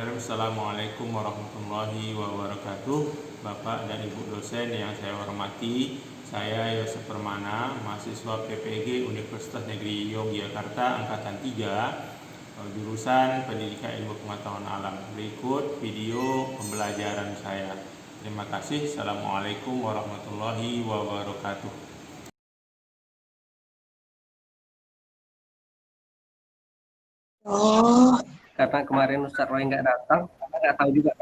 Bismillahirrahmanirrahim. Assalamualaikum warahmatullahi wabarakatuh. Bapak dan Ibu dosen yang saya hormati, saya Yosef Permana, mahasiswa PPG Universitas Negeri Yogyakarta Angkatan 3, jurusan Pendidikan Ilmu Pengetahuan Alam. Berikut video pembelajaran saya. Terima kasih. Assalamualaikum warahmatullahi wabarakatuh. Karena kemarin Ustaz Roy nggak datang, nggak tahu juga.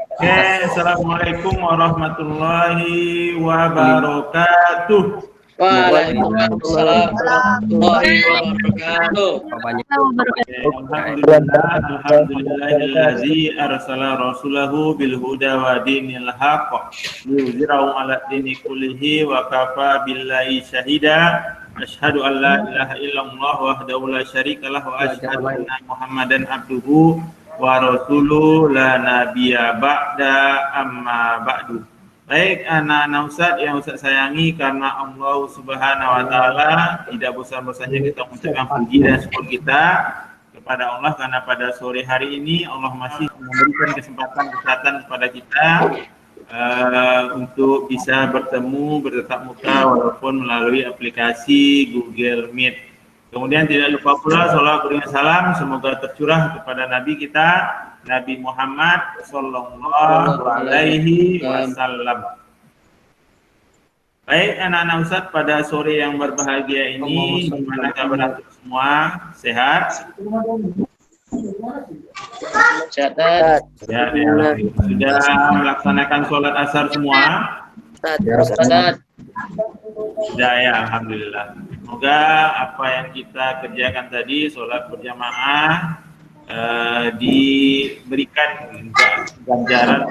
Assalamualaikum warahmatullahi wabarakatuh. Waalaikumsalam warahmatullahi wabarakatuh. Alhamdulillahillazi arsala rasulahu bil huda wa dinil haqq liyuzhirahu 'ala dini kullihi wa kafa billahi syahida. Asyhadu an la ilaha illallah wahdahu la syarikalah wa asyhadu anna Muhammadan abduhu wa rasuluhu la nabiyya ba'da amma ba'du. Baik anak-anak Ustaz yang Ustaz sayangi, karena Allah Subhanahu wa taala tidak bosan-bosannya kita mengucapkan puji dan syukur kita kepada Allah karena pada sore hari ini Allah masih memberikan kesempatan kepada kita untuk bisa bertemu bertatap muka walaupun melalui aplikasi Google Meet. Kemudian tidak lupa pula salawat beriring salam semoga tercurah kepada Nabi kita Nabi Muhammad Sallallahu Alaihi Wasallam. Baik anak-anak Ustaz, pada sore yang berbahagia ini, gimana kabar semua? Sehat? Sehat. Ya, sudah melaksanakan sholat asar semua? Ustaz. Sudah ya, alhamdulillah. Semoga apa yang kita kerjakan tadi, sholat berjamaah, diberikan ganjaran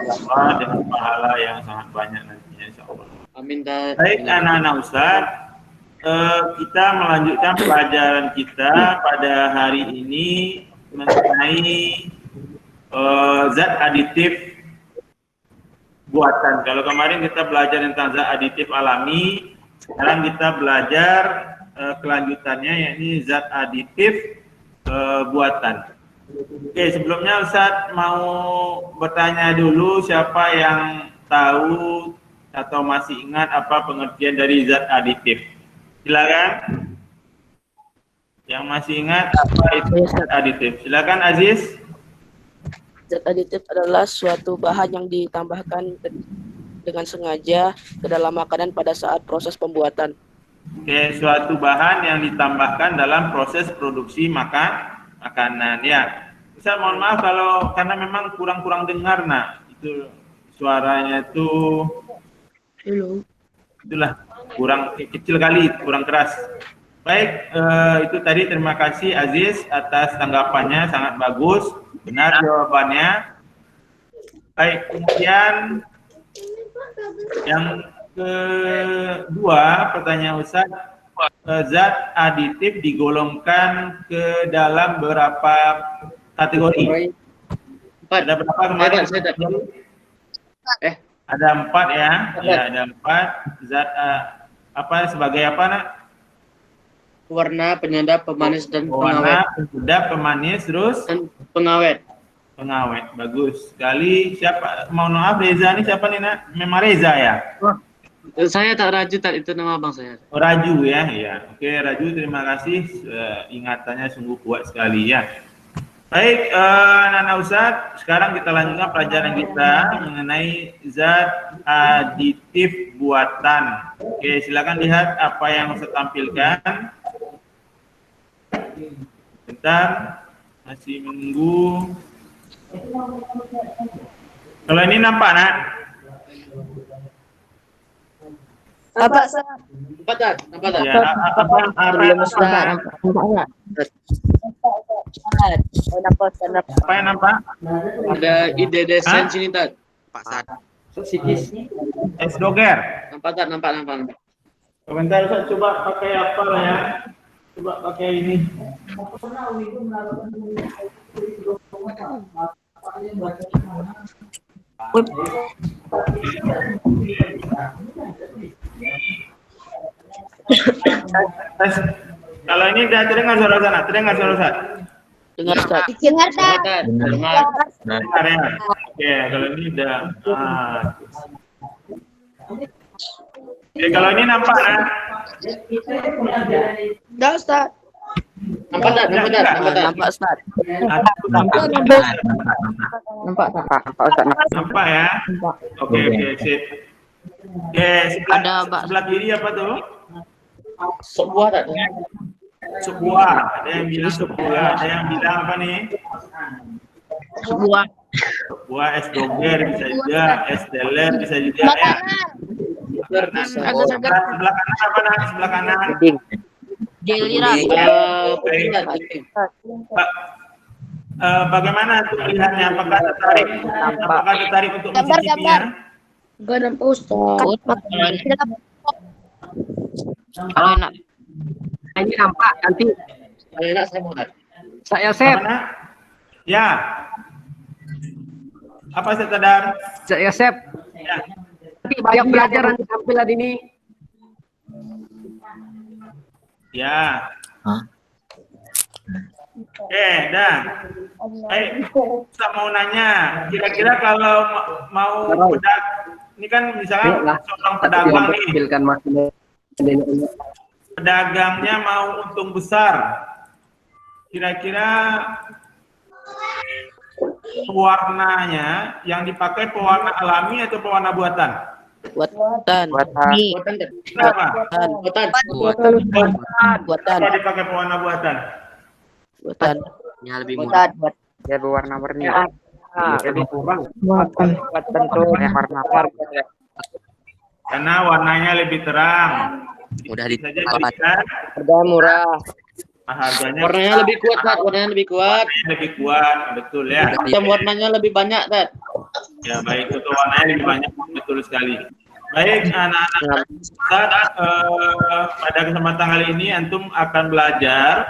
dengan pahala yang sangat banyak nantinya, insyaallah. Amin. Baik anak-anak Ustaz, kita melanjutkan pelajaran kita pada hari ini mengenai zat aditif buatan. Kalau kemarin kita belajar tentang zat aditif alami, sekarang kita belajar kelanjutannya yakni zat aditif buatan. Oke, sebelumnya Ustaz mau bertanya dulu, siapa yang tahu atau masih ingat apa pengertian dari zat aditif? Silakan. Yang masih ingat apa itu zat aditif? Silakan Aziz. Zat aditif adalah suatu bahan yang ditambahkan dengan sengaja ke dalam makanan pada saat proses pembuatan. Oke, suatu bahan yang ditambahkan dalam proses produksi makanan ya. Ustaz mohon maaf kalau karena memang kurang dengar, nah itu suaranya tuh itulah kurang kecil kali, kurang keras. Baik, itu tadi terima kasih Aziz atas tanggapannya, sangat bagus, benar jawabannya. Baik, kemudian yang kedua pertanyaan Ustaz, zat aditif digolongkan ke dalam berapa kategori? Empat. Ada berapa kemarin? Ada 4 ya? Ya, ada 4. Zat apa sebagai apa nak? Warna, penyedap, pemanis, dan Warna, pengawet. penyedap, pemanis, terus Dan pengawet. pengawet. Bagus sekali. Siapa? Mohon maaf Reza nih, siapa nih nak? Memang Reza ya? Saya tak Raju, itu nama abang saya. Oh, Raju ya? Ya. Oke Raju, terima kasih. Ingatannya sungguh kuat sekali ya. Baik, anak-anak Ustaz, sekarang kita lanjutkan pelajaran kita mengenai zat aditif buatan. Oke, silakan lihat apa yang Ustaz tampilkan. Bentar, masih menunggu. Kalau ini nampak, nak? Apa? Nampak tak? Ya, apa yang nampak? Ada ide desain sini tak? Sikis. Es doger. Nampak. Sebentar Ustaz, coba pakai apa lah ya? Coba pakai ini. Kalau ini tidak terdengar suara sana, terdengar suara Ustaz. Dengar Ustaz. Dengar tak? Ustaz. Dengar. Dengar ya. Oke, kalau ini udah. Oke, kalau ini nampak ya. Enggak Ustaz. Nampak tak? Nampak tak? Nampak tak? Nampak Ustaz. Nampak ya. Oke, sip. Oke, sebelah kiri apa tuh? Sok buah tak? Sebuah. Ada yang bilang sebuah. Ada yang bilang apa nih? Sebuah. Buah es doger bisa juga, es teler bisa juga ya. Sebelah kanan apa nih? Sebelah kanan. Giliran. Bagaimana tuh melihatnya? Apakah tertarik? Apakah tertarik untuk mencicipinya? Enggak nampak Ustaz. Kalau enak. Ini nampak nanti. Kalau enak saya mau lihat. Saya save. Mana? Ya. Apa Ustaz Tadar? Saya save. Ya. Nanti banyak belajar nanti tampilan ini. Ya. Dah. Baik, saya mau nanya, kira-kira kalau mau ini kan misalkan seorang pedagang nih, pedagangnya mau untung besar, kira-kira pewarnanya yang dipakai pewarna alami atau pewarna buatan? Buatan. Kenapa? Buatan. Kenapa dipakai pewarna buatan? Buatan. Ya lebih mudah. Ya berwarna-warni. Lebih kurang. Buatan tuh yang warna Karena warnanya lebih terang. Mudah Bisa saja belikan, harga murah. harganya Warnanya lebih kuat, Tat. Warnanya lebih kuat. lebih kuat, betul ya. Jam warnanya lebih banyak, Tat. Ya baik, itu warnanya lebih banyak, betul sekali. Baik anak-anak, pada kesempatan kali ini antum akan belajar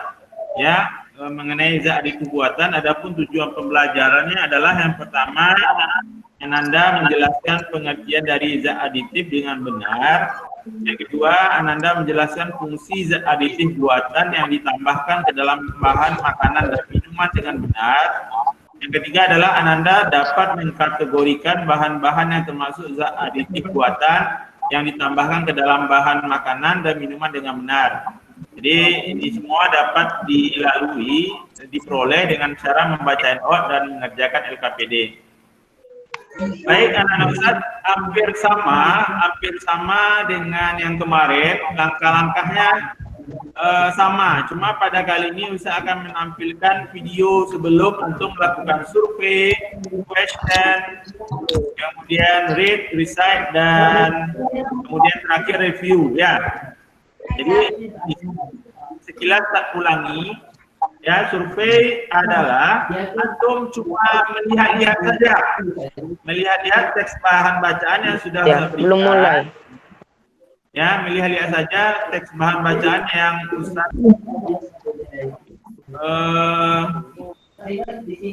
ya mengenai zat aditif buatan. Adapun tujuan pembelajarannya adalah yang pertama, Ananda menjelaskan pengertian dari zat aditif dengan benar. Yang kedua, Ananda menjelaskan fungsi zat aditif buatan yang ditambahkan ke dalam bahan makanan dan minuman dengan benar. Yang ketiga adalah Ananda dapat mengkategorikan bahan-bahan yang termasuk zat aditif buatan yang ditambahkan ke dalam bahan makanan dan minuman dengan benar. Jadi ini semua dapat dilalui, diperoleh dengan cara membaca NOT dan mengerjakan LKPD. Baik anak-anak Ustaz, hampir sama dengan yang kemarin, langkah-langkahnya sama, cuma pada kali ini Ustaz akan menampilkan video sebelum untuk melakukan survei, question, kemudian read, recite, dan kemudian terakhir review ya. Jadi sekilas tak ulangi ya, survei adalah antum cuma melihat-lihat saja, melihat-lihat teks bahan bacaan yang sudah berikan. Belum mulai. Ya, melihat-lihat saja teks bahan bacaan yang Ustaz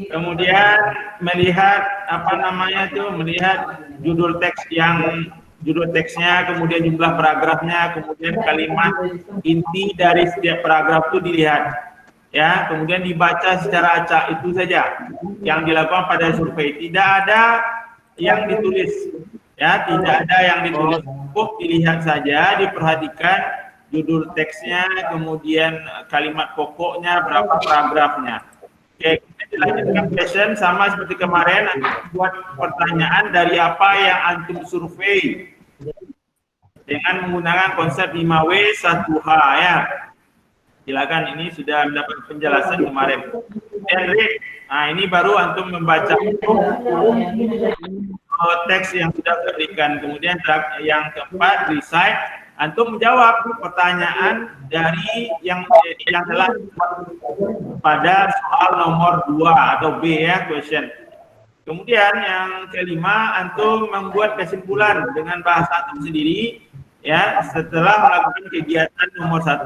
kemudian melihat melihat judul teksnya, kemudian jumlah paragrafnya, kemudian kalimat inti dari setiap paragraf itu dilihat. Ya, kemudian dibaca secara acak, itu saja yang dilakukan pada survei. Tidak ada yang ditulis. Ya, tidak ada yang ditulis. Cukup dilihat saja, diperhatikan judul teksnya, kemudian kalimat pokoknya, berapa paragrafnya. Oke, kita dilanjutkan question sama seperti kemarin, buat pertanyaan dari apa yang antum survei dengan menggunakan konsep 5W 1H ya. Silakan, ini sudah mendapat penjelasan kemarin. Dan read, nah ini baru antum membaca teks yang sudah diberikan. Kemudian yang keempat, recite, antum menjawab pertanyaan dari yang telah pada soal nomor 2 atau B ya, question. Kemudian yang kelima, antum membuat kesimpulan dengan bahasa antum sendiri ya setelah melakukan kegiatan nomor 1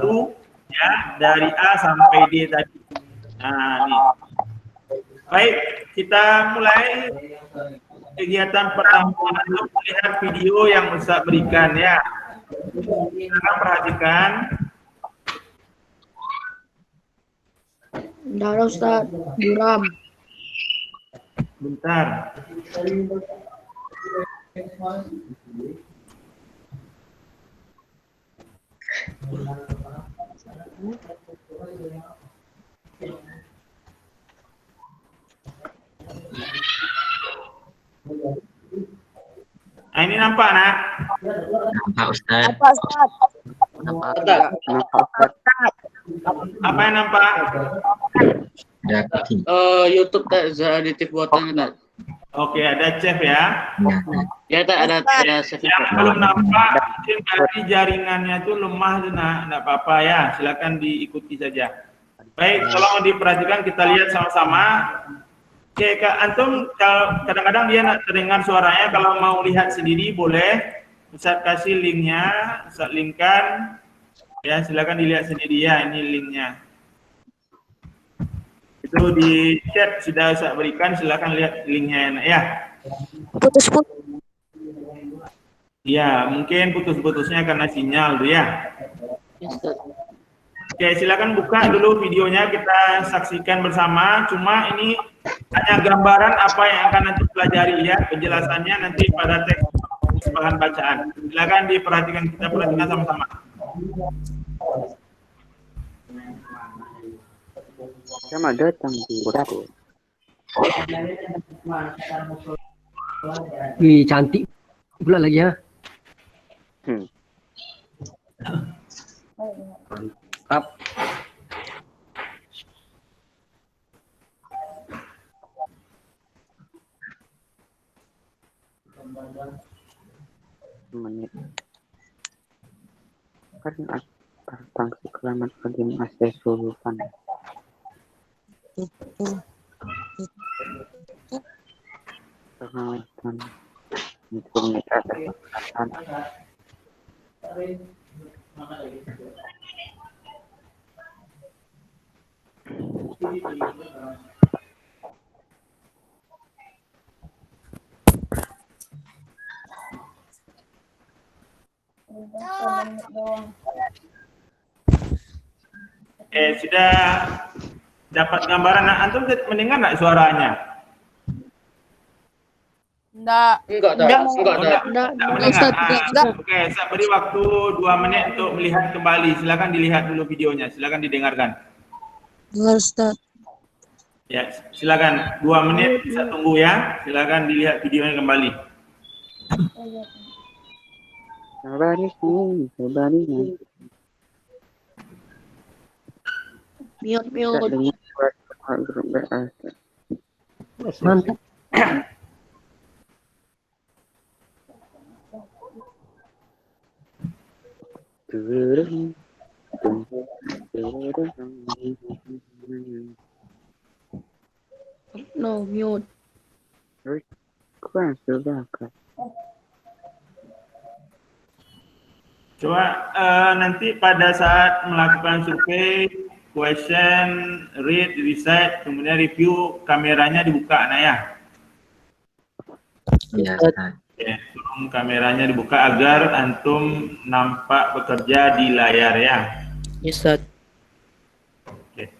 ya dari A sampai D tadi. Nah, ini. Baik, kita mulai kegiatan pertama untuk melihat video yang Ustaz berikan ya. Silakan perhatikan. Nggak ada Ustaz. Buram. Bentar. Nah, ini nampak, Nak? Nampak Ustaz. Apa Ustaz? Nampak Ustaz. nampak Ustaz. Apa yang nampak? Ada cooking. YouTube tak additive buatan tak? Oke, ada chef ya. Ya tak ada chef. Yang belum nampak, mungkin kali jaringannya itu lemah tuh, Nak. Nggak apa-apa ya, silakan diikuti saja. Baik, tolong diperhatikan, kita lihat sama-sama. Oke, Kak Antum, kadang-kadang dia nak terdengar suaranya, kalau mau lihat sendiri boleh. Ustaz kasih linknya, Ustaz linkkan. Ya, silakan dilihat sendiri ya, ini linknya. Itu di chat sudah Ustaz berikan, silakan lihat linknya ya. Putus-putus. Ya, mungkin putus-putusnya karena sinyal tuh ya. Oke, silakan buka dulu videonya, kita saksikan bersama. Cuma ini hanya gambaran apa yang akan nanti pelajari ya, penjelasannya nanti pada teks bahan bacaan. Silakan diperhatikan, kita perhatikan sama-sama. Sama datang di Rabu. Wih, cantik pula lagi ya. Mantap. Menit. Karena tentang kelaman kadim asal sulupan. Pengawasan itu menit ada kesempatan. Sudah dapat gambaran. Nah, antum mendengar nggak suaranya? Enggak. Enggak tak. Enggak mendengar. Oke, saya beri waktu 2 menit untuk melihat kembali. Silakan dilihat dulu videonya. Silakan didengarkan. Enggak Ustaz. Ya, silakan 2 menit saya tunggu ya. Silakan dilihat videonya kembali. Sabaris nih. Mute. Mantap. No, mute. Kurang sebakat. Coba nanti pada saat melakukan survei, question, read, recite, kemudian review, kameranya dibuka, nah ya. Ya, Ustaz. Oke, tolong kameranya dibuka agar antum nampak bekerja di layar ya. Yes, Ustaz. Oke.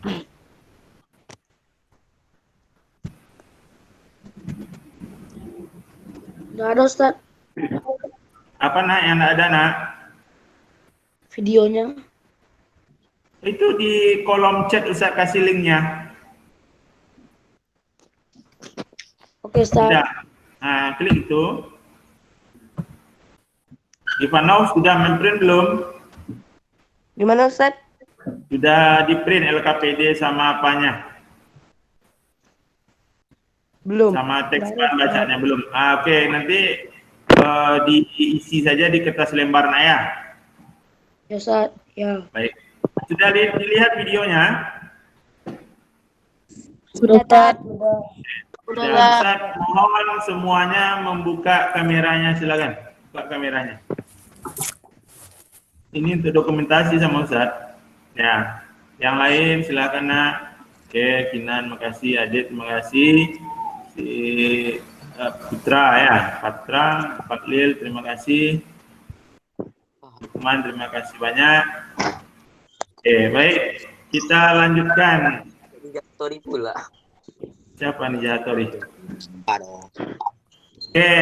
Enggak ada Ustaz. Apa nak yang ada nak? Videonya. Itu di kolom chat Ustaz kasih linknya. Oke Ustaz. Sudah. Nah, klik itu. Ivanov sudah memprint belum? Gimana Ustaz? Sudah di print LKPD sama apanya? Belum. Sama teks bahan bacaannya belum? Oke, nanti diisi saja di kertas lembar ya. Ya Ustaz. Ya. Baik. Sudah dilihat videonya? Sudah Ustaz. Sudah. Ustaz, mohon semuanya membuka kameranya, silakan. Buka kameranya. Ini untuk dokumentasi sama Ustaz. Ya. Yang lain silakan nak. Oke, Kinan makasih, Adit makasih. Si Putra ya, Patra, Fatlil terima kasih. Lukman terima kasih banyak. Oke, baik. Kita lanjutkan. Jahatori pula. Siapa nih Jahatori? Oke,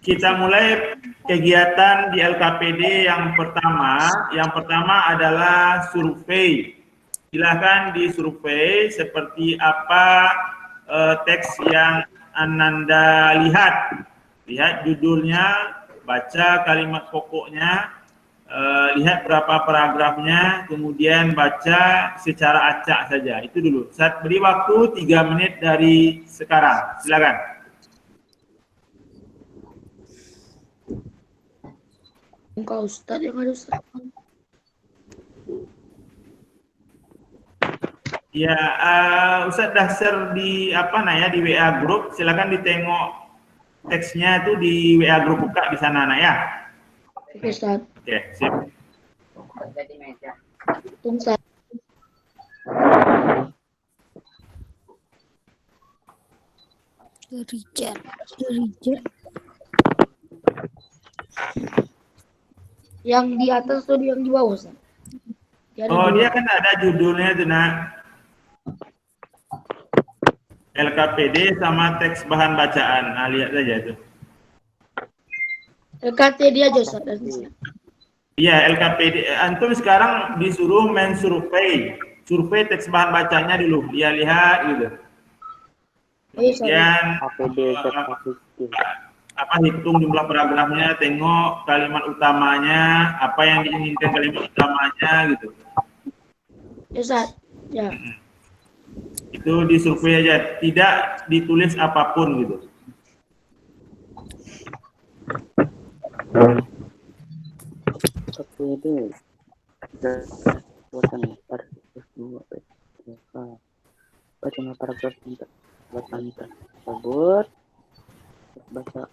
kita mulai kegiatan di LKPD yang pertama. Yang pertama adalah survei. Silakan disurvei seperti apa teks yang Ananda lihat. Lihat judulnya, baca kalimat pokoknya, lihat berapa paragrafnya, kemudian baca secara acak saja. Itu dulu. Saya beri waktu 3 menit dari sekarang. Silakan. Engkau Ustadz yang ada Ustadz. Ya, Ustadz dah share di di WA group. Silakan ditengok teksnya itu di WA group buka di sana ya. Oke Ustadz. Oke, sip. Tunggu Ustadz. Richard. Yang di atas atau yang di bawah Ustadz? Dia kan ada judulnya tuh nak. LKPD sama teks bahan bacaan. Nah, lihat saja tuh. LKTD aja Ustadz. Iya, LKPD. Antum sekarang disuruh main survei. Survei teks bahan bacanya dulu. Lihat gitu. Kemudian hitung jumlah paragrafnya, tengok kalimat utamanya, apa yang diinginkan kalimat utamanya gitu. Ya Ustadz. Ya. Itu disurvei aja, tidak ditulis apapun gitu. LKPD baca paragraf bacaan tersebut, bacaan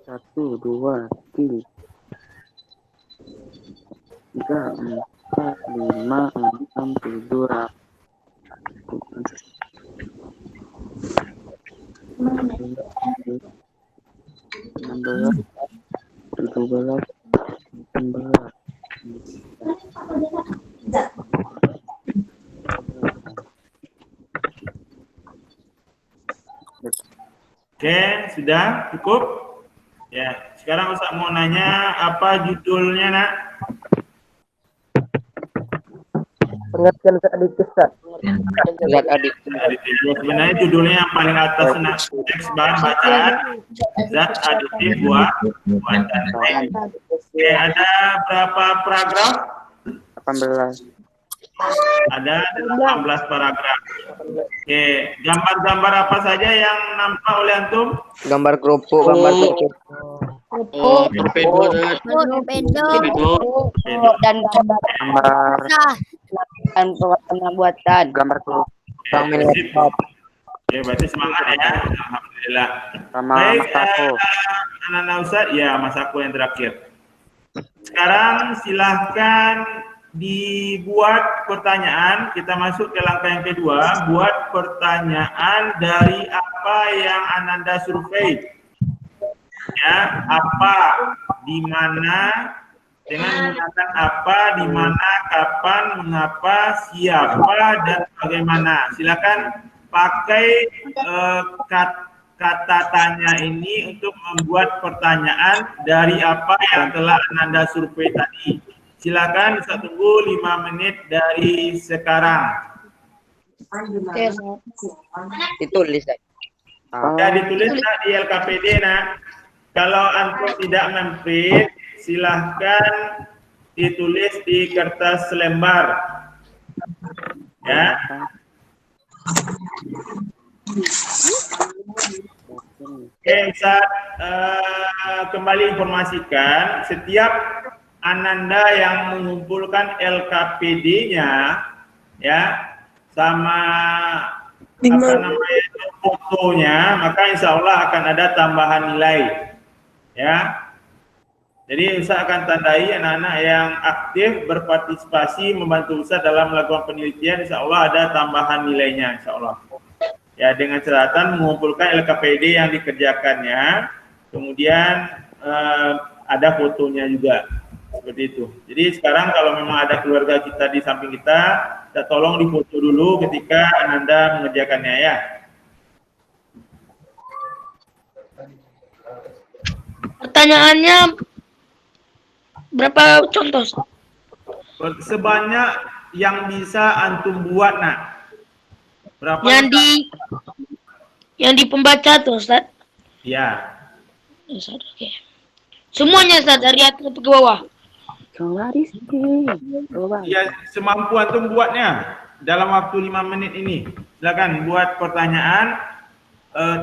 1, 2, 3, 4, 5, 6, 7, 16, 17, 18. Oke, sudah cukup? Ya, sekarang Ustaz mau nanya apa judulnya nak? Pengertian zat aditif, Ustaz. Zat aditif. Sebenarnya judulnya yang paling atas nak, teks bahan bacaan zat aditif buatan. Oke, ada berapa paragraf? 18. Ada 18 paragraf. Oke, gambar-gambar apa saja yang nampak oleh antum? Gambar kerupuk, gambar kerupuk. Torpedo, Dan gambar buatan. Gambar keluar Oke, berarti semangat ya. Alhamdulillah. sama Baik, Masako. anak-anak Ustaz, ya Mas aku yang terakhir. Sekarang silahkan dibuat pertanyaan. Kita masuk ke langkah yang kedua. Buat pertanyaan dari apa yang Ananda survei. Ya, apa, di mana, dengan menggunakan apa, di mana, kapan, mengapa, siapa, dan bagaimana. Silakan pakai kata tanya ini untuk membuat pertanyaan dari apa yang telah Ananda survei tadi. Silakan bisa tunggu 5 menit dari sekarang. Oke, Ditulis. Ya, ditulis nak di LKPD nak. Kalau antum tidak memprint, silahkan ditulis di kertas selembar. Ya. Oke, Ustaz, kembali informasikan setiap Ananda yang mengumpulkan LKPD-nya ya sama apa namanya fotonya, maka insya Allah akan ada tambahan nilai ya. Jadi Ustaz akan tandai anak-anak yang aktif berpartisipasi membantu Ustaz dalam melakukan penelitian, insya Allah ada tambahan nilainya insya Allah. Ya, dengan catatan mengumpulkan LKPD yang dikerjakannya, kemudian ada fotonya juga. seperti itu. Jadi sekarang kalau memang ada keluarga kita di samping kita tolong difoto dulu ketika Ananda mengerjakannya ya. Pertanyaannya berapa contoh? Sebanyak yang bisa antum buat nak. Berapa? Yang di pembaca tuh, Ustaz. Ya. Ustaz, oke. Semuanya, Ustaz, dari atas ke bawah. Coba Rizky. Coba. Ya, semampu antum buatnya dalam waktu 5 menit ini. Silakan buat pertanyaan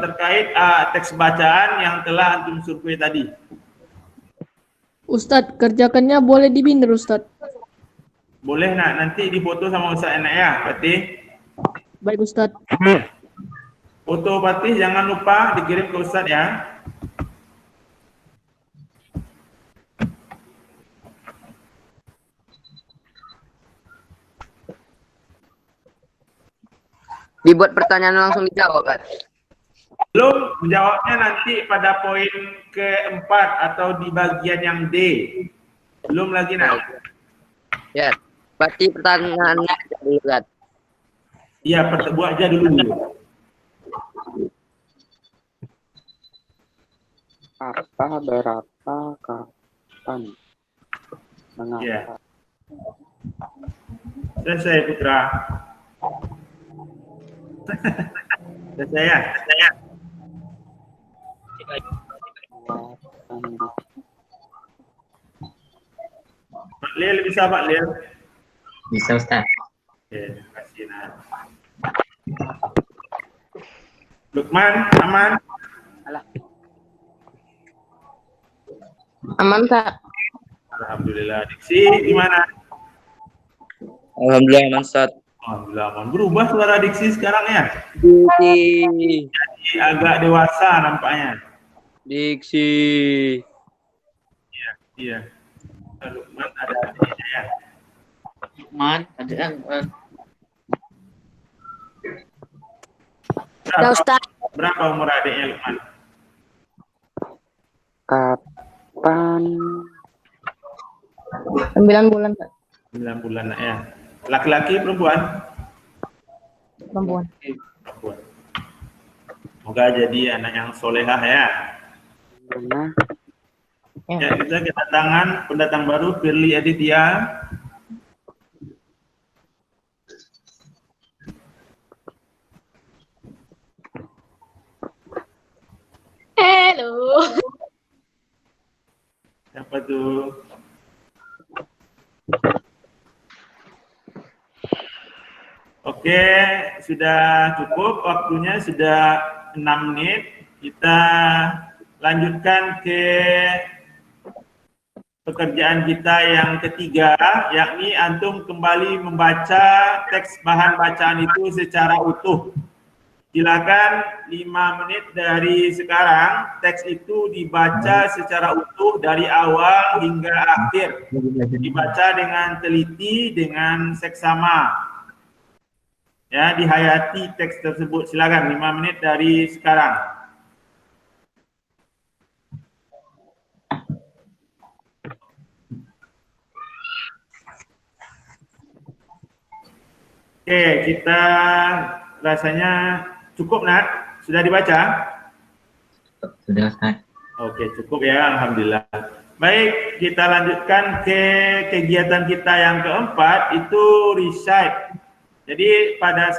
terkait teks bacaan yang telah antum survei tadi. Ustadz, kerjakannya boleh di binder, Ustadz. Boleh nak, nanti difoto sama Ustaz Enak ya, Fatih. Baik, Ustadz. Foto Fatih jangan lupa dikirim ke Ustaz ya. Dibuat pertanyaan langsung dijawab, kan? Belum, menjawabnya nanti pada poin keempat atau di bagian yang D. Belum lagi nak. Ya, berarti pertanyaannya dari Ustaz. Iya, buat aja dulu. Apa, berapa, kapan, mengapa? Ya. Selesai Putra. Selesai ya. Pak Lil bisa Pak Lil? Bisa Ustaz. Oke, terima kasih nak. Lukman, aman? Aman, Kak. Alhamdulillah. Diksi gimana? Alhamdulillah, aman, Ustaz. Alhamdulillah aman. Berubah suara Diksi sekarang ya? Diksi. Jadi agak dewasa nampaknya. Diksi. Iya. Lukman ada adiknya ya? Lukman, ada yang Ya, Ustaz. Berapa umur adiknya Lukman? Kapan? 9 bulan, Kak. 9 bulan nak ya. Laki-laki perempuan? Perempuan. Perempuan. Semoga jadi anak yang solehah ya. Mana? Ya, kita kedatangan pendatang baru Firly Aditya. Halo. Siapa tuh? Oke, sudah cukup waktunya, sudah 6 menit. Kita lanjutkan ke pekerjaan kita yang ketiga, yakni antum kembali membaca teks bahan bacaan itu secara utuh. Silakan 5 menit dari sekarang teks itu dibaca secara utuh dari awal hingga akhir. Dibaca dengan teliti, dengan seksama. Ya, dihayati teks tersebut. Silakan 5 menit dari sekarang. Oke, kita rasanya cukup nak? Sudah dibaca? Sudah Ustaz. Oke, cukup ya, alhamdulillah. Baik, kita lanjutkan ke kegiatan kita yang keempat, itu recite. Jadi pada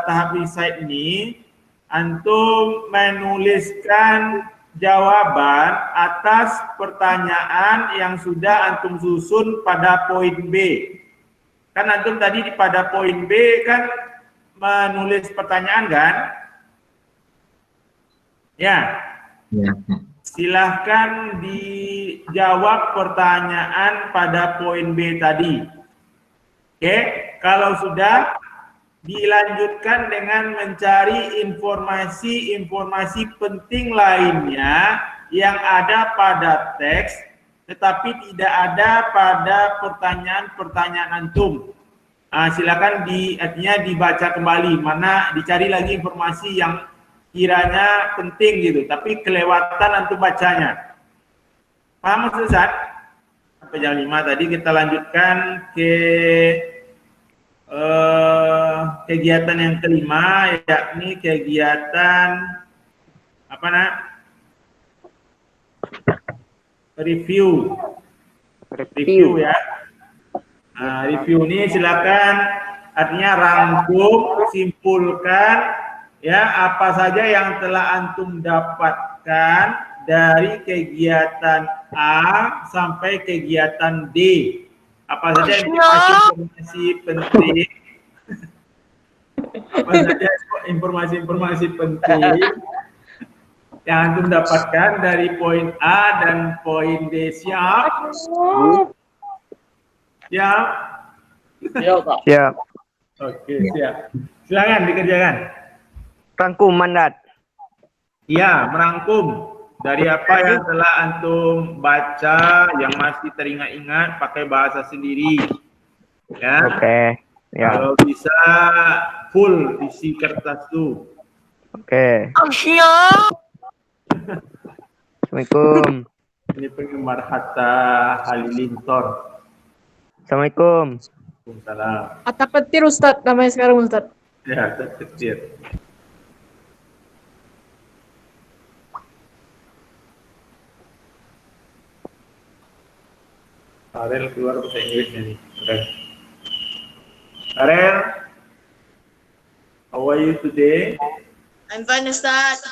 tahap recite ini, antum menuliskan jawaban atas pertanyaan yang sudah antum susun pada poin B. Kan antum tadi pada poin B kan menulis pertanyaan kan? Ya. Ya. Silahkan dijawab pertanyaan pada poin B tadi. Oke, kalau sudah dilanjutkan dengan mencari informasi-informasi penting lainnya yang ada pada teks tetapi tidak ada pada pertanyaan-pertanyaan antum. Silakan artinya dibaca kembali, mana dicari lagi informasi yang kiranya penting gitu, tapi kelewatan antum bacanya. Paham maksud Ustaz? sampai jam 5 tadi. Kita lanjutkan ke kegiatan yang kelima, yakni kegiatan apa nak? Review ya. Nah, review ini silakan, artinya rangkum, simpulkan ya apa saja yang telah antum dapatkan dari kegiatan A sampai kegiatan D. Apa saja informasi penting? Apa saja informasi penting yang antum dapatkan dari poin A dan poin D? Siap? Siap? Siap. Oke, siap. Silakan dikerjakan. Rangkuman, Dat. Iya, merangkum dari apa yang telah antum baca yang masih teringat-ingat pakai bahasa sendiri. Ya. Oke. Ya. Kalau bisa full isi kertas tuh. Oke. Assalamualaikum. Ini penggemar Hatta Halilintar. Assalamualaikum. Waalaikumsalam. Atak petir Ustadz namanya sekarang Ustadz. Ya, kecil. Arel keluar bahasa Inggrisnya nih. Arel, how are you today? I'm fine, Ustaz.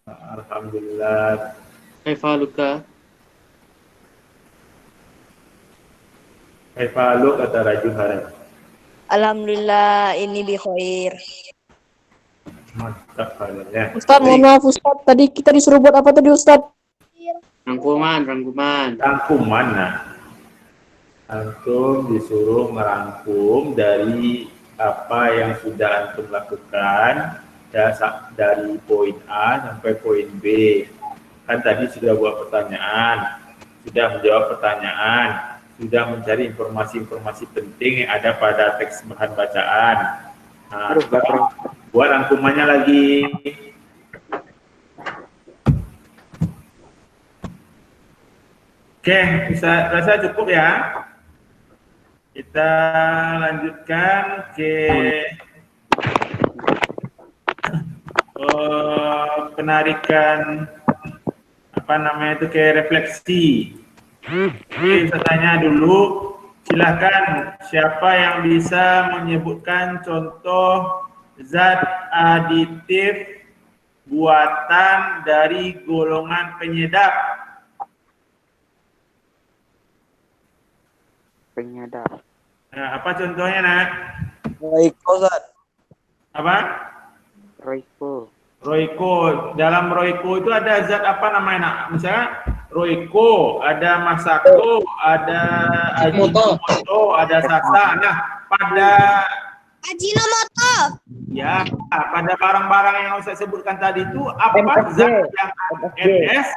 Alhamdulillah. Kaifaluka? Kaifalu kata Raju Harel. Alhamdulillah, ini bi khair. Mantap Harel ya. Ustadz mohon maaf Ustadz, tadi kita disuruh buat apa tadi Ustadz? Rangkuman. Rangkuman, nah. Antum disuruh merangkum dari apa yang sudah antum lakukan dari poin A sampai poin B. Kan tadi sudah buat pertanyaan, sudah menjawab pertanyaan, sudah mencari informasi-informasi penting yang ada pada teks bahan bacaan. Nah, buat rangkumannya lagi. Oke, bisa rasa cukup ya. Kita lanjutkan ke penarikan apa namanya itu, ke refleksi. Jadi saya tanya dulu, silahkan siapa yang bisa menyebutkan contoh zat aditif buatan dari golongan penyedap. Nah, apa contohnya nak? Royco, Ustaz. Apa? Royco. Dalam Royco itu ada zat apa namanya nak? Misalnya Royco, ada Masako, ada Ajinomoto, ada Sasa. Nah, pada Ajinomoto. ya, pada barang-barang yang saya sebutkan tadi itu apa zat yang NS?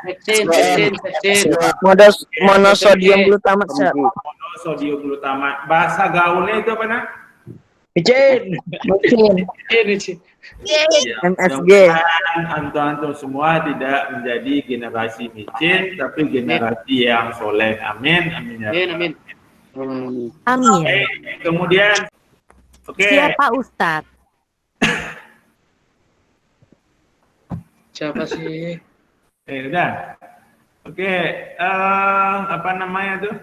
Monosodium glutamat, Ustaz. Monosodium glutamat. Bahasa gaulnya itu apa nak? Micin. MSG. Antum semua tidak menjadi generasi micin, tapi generasi yang soleh. Amin. Amin. Amin. Amin. Oke, kemudian, Siapa Ustadz? Siapa sih? Udah. Oke, apa namanya tuh?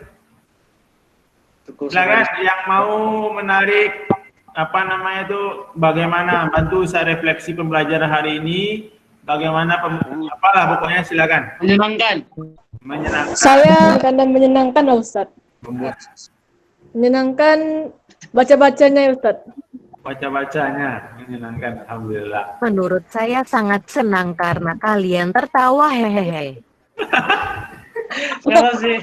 Silakan yang mau menarik apa namanya itu, bagaimana bantu saya refleksi pembelajaran hari ini, bagaimana apalah pokoknya silakan. Menyenangkan. Saya kadang menyenangkan Ustadz. Menyenangkan baca-bacanya Ustadz. Baca-bacanya menyenangkan, alhamdulillah. Menurut saya sangat senang karena kalian tertawa, hehehe. Siapa sih?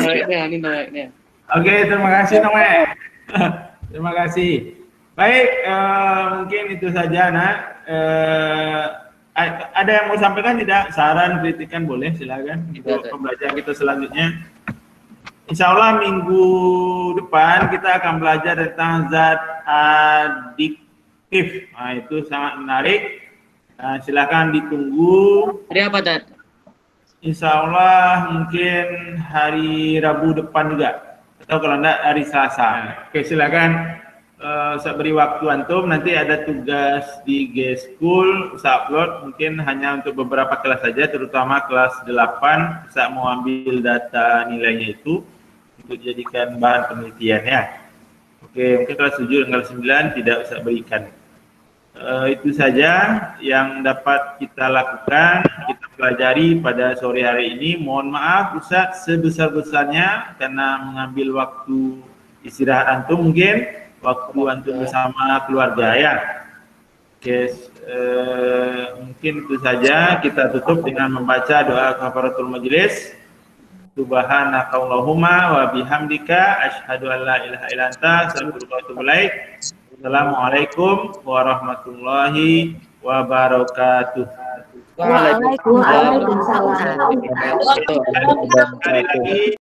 Naiknya. Oke, terima kasih Noe. Terima kasih. Baik, mungkin itu saja nak. Ada yang mau sampaikan tidak? Saran, kritikan boleh, silakan untuk pembelajaran kita selanjutnya. Insya Allah minggu depan kita akan belajar tentang zat adiktif. Nah, itu sangat menarik. Silakan ditunggu. Hari apa, Dad? insya Allah mungkin hari Rabu depan juga, atau kalau enggak hari Selasa. Oke, silakan. Saya beri waktu antum, nanti ada tugas di G-School, saya upload mungkin hanya untuk beberapa kelas saja, terutama kelas 8, saya mau ambil data nilainya itu untuk jadikan bahan penelitian ya. Oke, mungkin kelas 7 dan kelas 9 tidak usah berikan. Itu saja yang dapat kita lakukan, kita pelajari pada sore hari ini. Mohon maaf Ustaz sebesar-besarnya karena mengambil waktu istirahat antum, mungkin waktu antum bersama keluarga ya. Oke, mungkin itu saja, kita tutup dengan membaca doa kafaratul majelis. Subhanakallahumma wa bihamdika asyhadu an la ilaha illa anta astaghfiruka wa atubu ilaik. Assalamualaikum warahmatullahi wabarakatuh. Waalaikumsalam. Sekali lagi